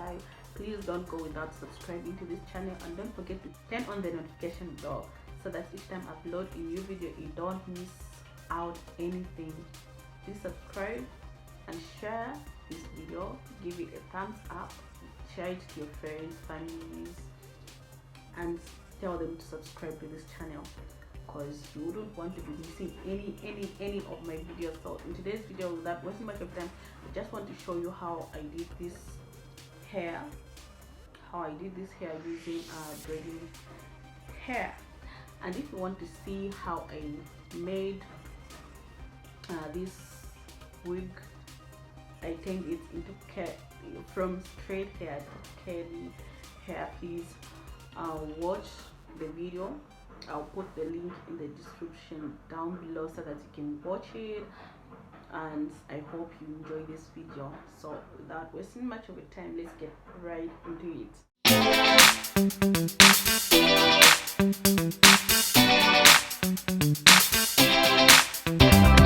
subscribe. Please don't go without subscribing to this channel, and don't forget to turn on the notification bell so that each time I upload a new video you don't miss out anything. Please subscribe and share this video, give it a thumbs up, share it to your friends, families, and tell them to subscribe to this channel, because you wouldn't want to be missing any of my videos. So in today's video, without wasting much of time, I just want to show you how I did this hair using braiding hair. And if you want to see how I made this wig, I turned it into from straight hair to curly hair, please watch the video. I'll put the link in the description down below so that you can watch it, and I hope you enjoy this video. So without wasting much of your time, let's get right into it.